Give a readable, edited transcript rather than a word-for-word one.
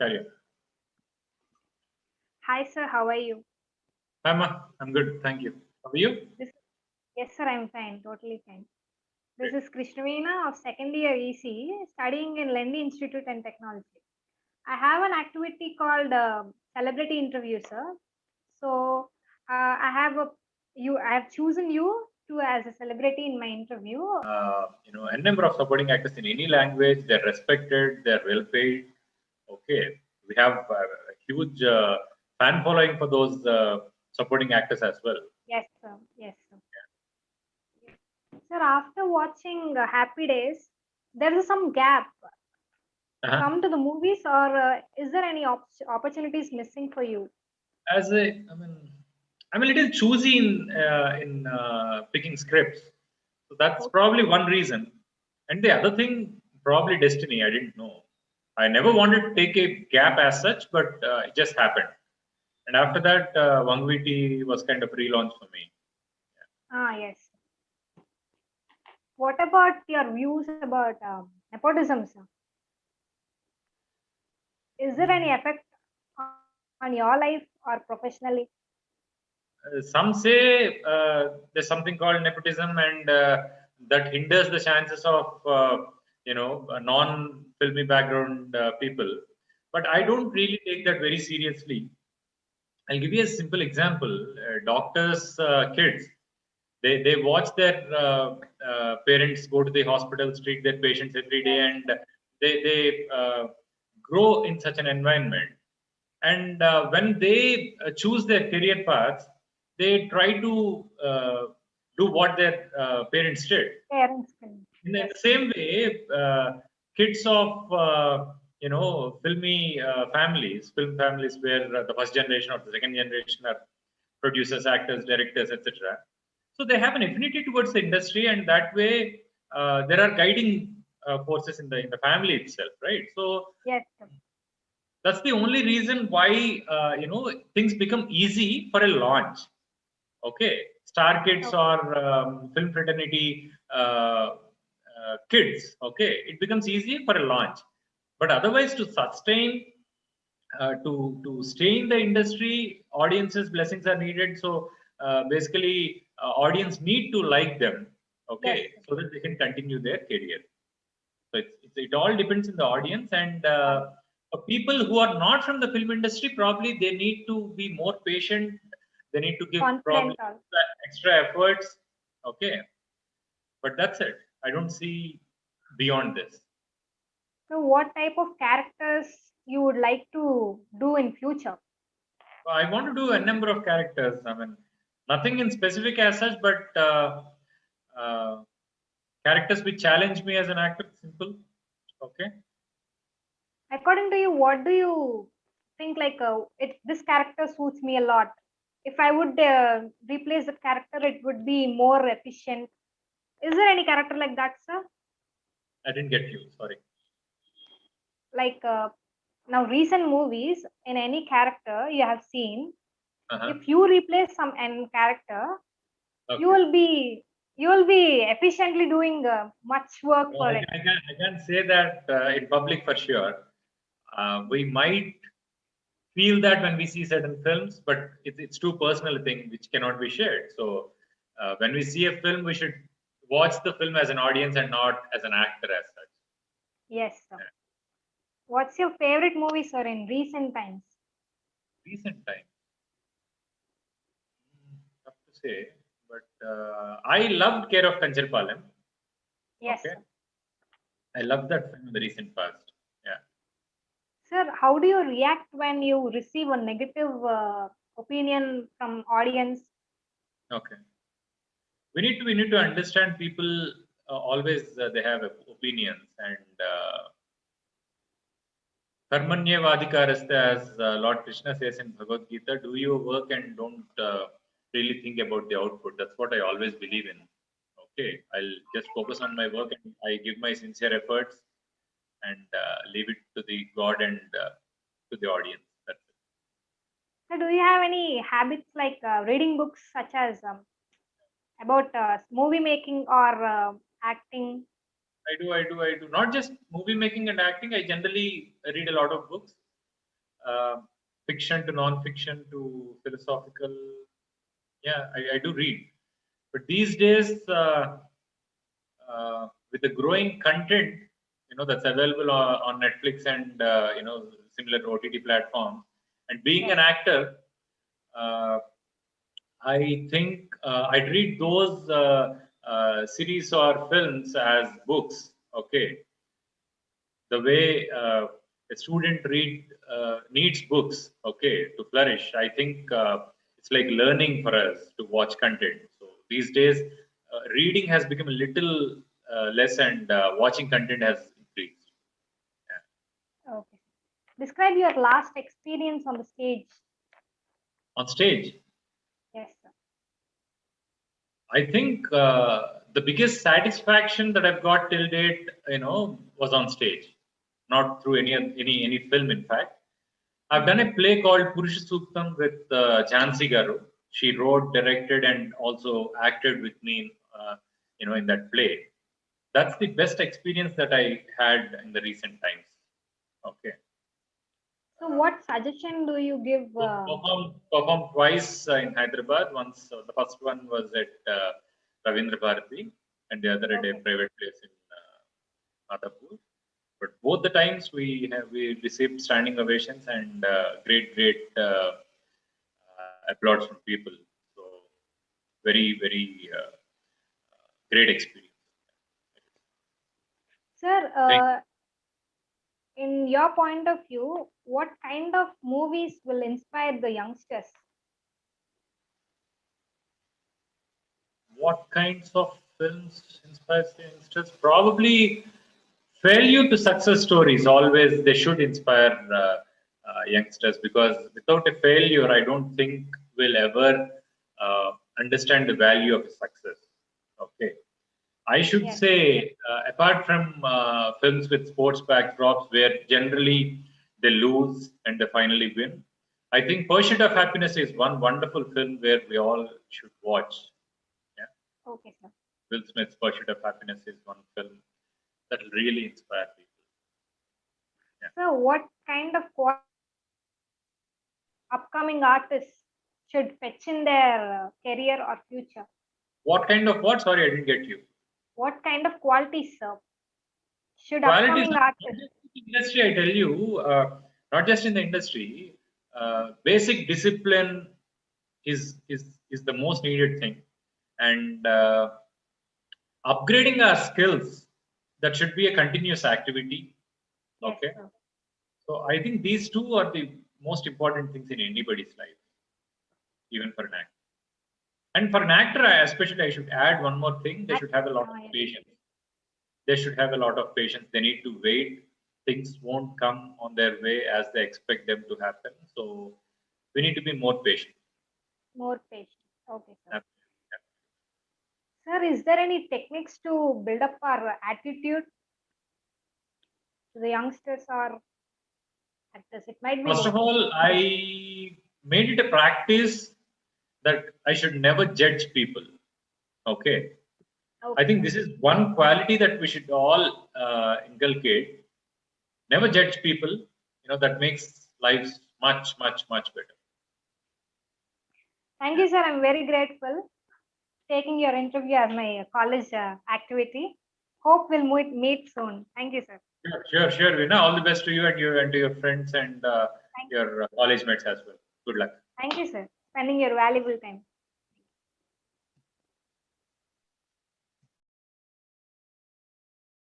Carry on. Hi, sir. How are you? Hi, Ma. I'm good. Thank you. How are you? Yes, sir. I'm fine. Totally fine. This Great. is Krishna Veena of second year EC, studying in Lendi Institute and Technology. I have an activity called celebrity interview, sir. So I have I have chosen you to as a celebrity in my interview. A number of supporting actors in any language. They're respected. They're well paid. Okay. We have a huge fan following for those supporting actors as well. Yes, sir. Yes, sir. Sir, after watching Happy Days, there is some gap to Uh-huh. come to the movies, or is there any opportunities missing for you? I'm a little choosy in picking scripts. So that's probably one reason. And the other thing, probably destiny. I didn't know. I never wanted to take a gap as such, but it just happened. And after that, Vangviti was kind of relaunched for me. Ah, yes. What about your views about nepotism, sir? Is there any effect on your life or professionally? Some say there's something called nepotism, and that hinders the chances of non-filmy background people. But I don't really take that very seriously. I'll give you a simple example. Doctors' kids, they watch their parents go to the hospitals, treat their patients every day, and they grow in such an environment. And when they choose their career paths, they try to do what their parents did. Parents can. In the same way, kids of film families where the first generation or the second generation are producers, actors, directors, etc. So they have an affinity towards the industry, and that way there are guiding forces in the family itself, right? So Yes, sir. that's the only reason why things become easy for a launch. Okay, star kids or film fraternity kids. Okay, it becomes easy for a launch, but otherwise to sustain, to stay in the industry, audiences blessings are needed. So basically, audience need to like them. Okay, Yes, so that they can continue their career. So it all depends on the audience, and for people who are not from the film industry, probably they need to be more patient. They need to give probably confident all. extra efforts. Okay, but that's it. I don't see beyond this. So, what type of characters you would like to do in future? I want to do a number of characters. I mean, nothing in specific as such, but uh, characters which challenge me as an actor. Simple. Okay. According to you, what do you think? Like, this character suits me a lot. If I would replace the character, it would be more efficient. Is there any character like that, sir? I didn't get you. Sorry. Like now, recent movies in any character you have seen, Uh-huh. if you replace some n character, you Okay. will be efficiently doing much work Well, for it. I can't say that in public for sure. We might feel that when we see certain films, but it's too personal a thing which cannot be shared. So when we see a film, we should watch the film as an audience and not as an actor as such. Yes, sir. Yeah. What's your favorite movie, sir, in recent times? Recent time, tough to say, but I loved Care of Kanjarpalam. Yes, Okay, sir. I loved that film in the recent past. Yeah. Sir, how do you react when you receive a negative opinion from audience? Okay. We need to understand people always they have opinions, and Karmanyevadikaraste, as Lord Krishna says in Bhagavad Gita, do your work and don't really think about the output. That's what I always believe in. Okay, I'll just focus on my work and I give my sincere efforts and leave it to the God and to the audience. That's it. So, do you have any habits like reading books such as about movie making or acting? I do. Not just movie making and acting. I generally read a lot of books. fiction to non-fiction to philosophical. Yeah, I do read. But these days, with the growing content, that's available on Netflix and similar OTT platforms, and being an actor, I think I'd read those series or films as books. Okay, the way a student needs books. Okay, to flourish. I think it's like learning for us to watch content. So these days, reading has become a little less, and watching content has increased. Yeah. Okay. Describe your last experience on the stage. On stage, Yes, sir. I think the biggest satisfaction that I've got till date, was on stage, not through any film. In fact, I've done a play called Purusha Suktam with Jhansi Garu. She wrote, directed, and also acted with me, in that play. That's the best experience that I had in the recent times. Okay. So, what suggestion do you give? Performed twice in Hyderabad. Once, the first one was at Ravindra Bharati, and the other at a private place in Madhapur. But both the times we received standing ovations and great applause from people. So very great experience. Sir, in your point of view, what kind of movies will inspire the youngsters? What kinds of films inspire youngsters? Probably failure to success stories. Always they should inspire youngsters, because without a failure, I don't think we'll ever understand the value of success. Okay. I should say, apart from films with sports backdrops where generally they lose and they finally win, I think Pursuit of Happiness is one wonderful film where we all should watch. Yeah. Okay, sir. Will Smith's Pursuit of Happiness is one film that will really inspire people. Yeah. So, what kind of upcoming artists should fetch in their career or future? What kind of what? Sorry, I didn't get you. What kind of qualities, sir, should Qualities upcoming of artists? industry, I tell you, not just in the industry, basic discipline is the most needed thing, and upgrading our skills, that should be a continuous activity. Okay. Yes, So I think these two are the most important things in anybody's life, even for an actor. And for an actor, especially, I should add one more thing: they should have a lot of patience. They should have a lot of patience. They need to wait. Things won't come on their way as they expect them to happen. So we need to be more patient. more patient. Okay, sir. Absolutely. Sir, is there any techniques to build up our attitude to the youngsters or actors? It might be First of all, I made it a practice that I should never judge people. Okay. I think this is one quality that we should all inculcate. Never judge people. That makes lives much better. Thank you, sir. I'm very grateful taking your interview as my college activity. Hope we'll meet soon. Thank you, sir. Sure, Veena. All the best to you and to your friends and your college mates as well. Good luck. Thank you, sir. Spending your valuable time.